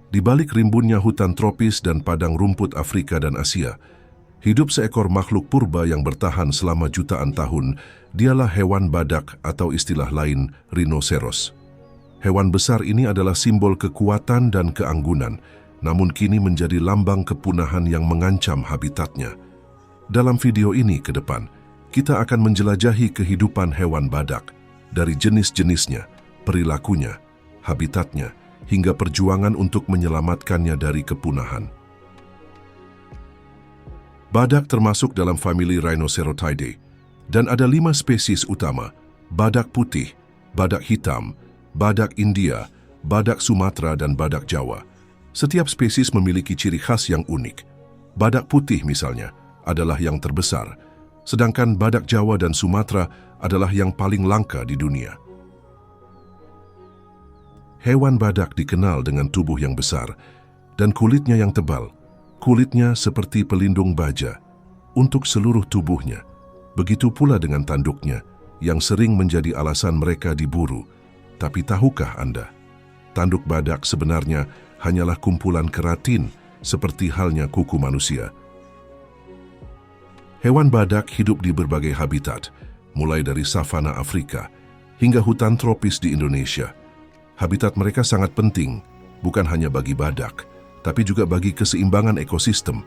Di balik rimbunnya hutan tropis dan padang rumput Afrika dan Asia, hidup seekor makhluk purba yang bertahan selama jutaan tahun. Dialah hewan badak atau istilah lain rhinoceros. Hewan besar ini adalah simbol kekuatan dan keanggunan, namun kini menjadi lambang kepunahan yang mengancam habitatnya. Dalam video ini ke depan, kita akan menjelajahi kehidupan hewan badak, dari jenis-jenisnya, perilakunya, habitatnya, hingga perjuangan untuk menyelamatkannya dari kepunahan. Badak termasuk dalam famili Rhinocerotidae, dan ada 5 spesies utama: badak putih, badak hitam, badak India, badak Sumatera, dan badak Jawa. Setiap spesies memiliki ciri khas yang unik. Badak putih misalnya adalah yang terbesar, sedangkan badak Jawa dan Sumatera adalah yang paling langka di dunia. Hewan badak dikenal dengan tubuh yang besar dan kulitnya yang tebal. Kulitnya seperti pelindung baja untuk seluruh tubuhnya. Begitu pula dengan tanduknya, yang sering menjadi alasan mereka diburu. Tapi tahukah Anda, tanduk badak sebenarnya hanyalah kumpulan keratin seperti halnya kuku manusia. Hewan badak hidup di berbagai habitat, mulai dari savana Afrika hingga hutan tropis di Indonesia. Habitat mereka sangat penting, bukan hanya bagi badak, tapi juga bagi keseimbangan ekosistem.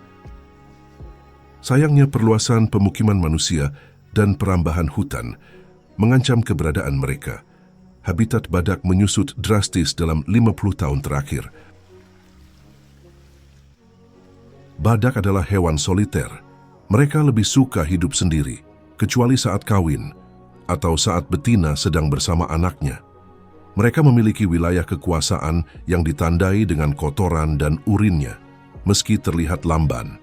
Sayangnya perluasan pemukiman manusia dan perambahan hutan mengancam keberadaan mereka. Habitat badak menyusut drastis dalam 50 tahun terakhir. Badak adalah hewan soliter. Mereka lebih suka hidup sendiri, kecuali saat kawin atau saat betina sedang bersama anaknya. Mereka memiliki wilayah kekuasaan yang ditandai dengan kotoran dan urinnya. Meski terlihat lamban,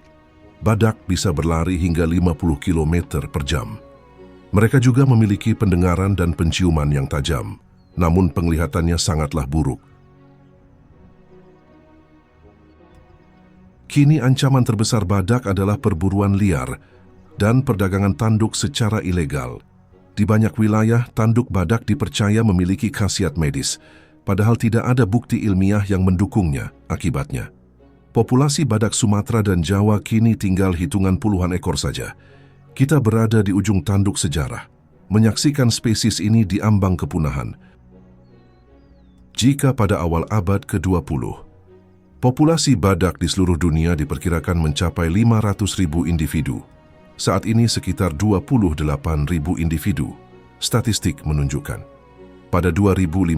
badak bisa berlari hingga 50 km per jam. Mereka juga memiliki pendengaran dan penciuman yang tajam, namun penglihatannya sangatlah buruk. Kini ancaman terbesar badak adalah perburuan liar dan perdagangan tanduk secara ilegal. Di banyak wilayah, tanduk badak dipercaya memiliki khasiat medis, padahal tidak ada bukti ilmiah yang mendukungnya. Akibatnya, populasi badak Sumatera dan Jawa kini tinggal hitungan puluhan ekor saja. Kita berada di ujung tanduk sejarah, menyaksikan spesies ini diambang kepunahan. Jika pada awal abad ke-20, populasi badak di seluruh dunia diperkirakan mencapai 500.000 individu, saat ini sekitar 28.000 individu. Statistik menunjukkan, pada 2015,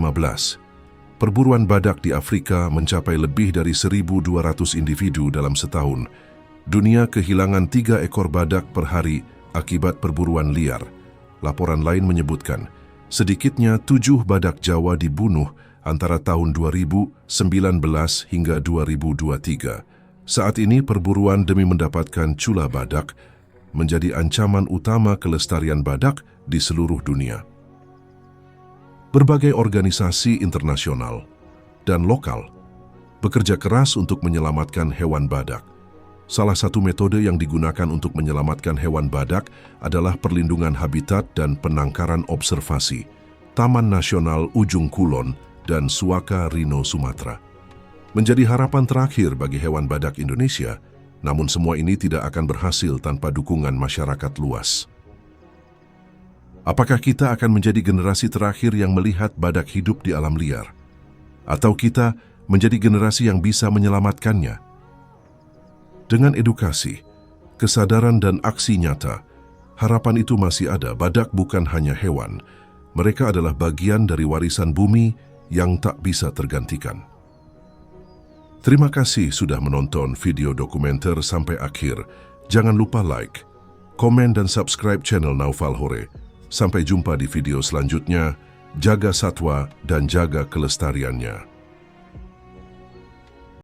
perburuan badak di Afrika mencapai lebih dari 1.200 individu dalam setahun. Dunia kehilangan 3 ekor badak per hari akibat perburuan liar. Laporan lain menyebutkan, sedikitnya 7 badak Jawa dibunuh antara tahun 2019 hingga 2023. Saat ini perburuan demi mendapatkan cula badak menjadi ancaman utama kelestarian badak di seluruh dunia. Berbagai organisasi internasional dan lokal bekerja keras untuk menyelamatkan hewan badak. Salah satu metode yang digunakan untuk menyelamatkan hewan badak adalah perlindungan habitat dan penangkaran observasi, Taman Nasional Ujung Kulon dan Suaka Rhino Sumatera. Menjadi harapan terakhir bagi hewan badak Indonesia, namun semua ini tidak akan berhasil tanpa dukungan masyarakat luas. Apakah kita akan menjadi generasi terakhir yang melihat badak hidup di alam liar? Atau kita menjadi generasi yang bisa menyelamatkannya? Dengan edukasi, kesadaran dan aksi nyata, harapan itu masih ada. Badak bukan hanya hewan, mereka adalah bagian dari warisan bumi yang tak bisa tergantikan. Terima kasih sudah menonton video dokumenter sampai akhir. Jangan lupa like, komen dan subscribe channel Naufal Hore. Sampai jumpa di video selanjutnya. Jaga satwa dan jaga kelestariannya.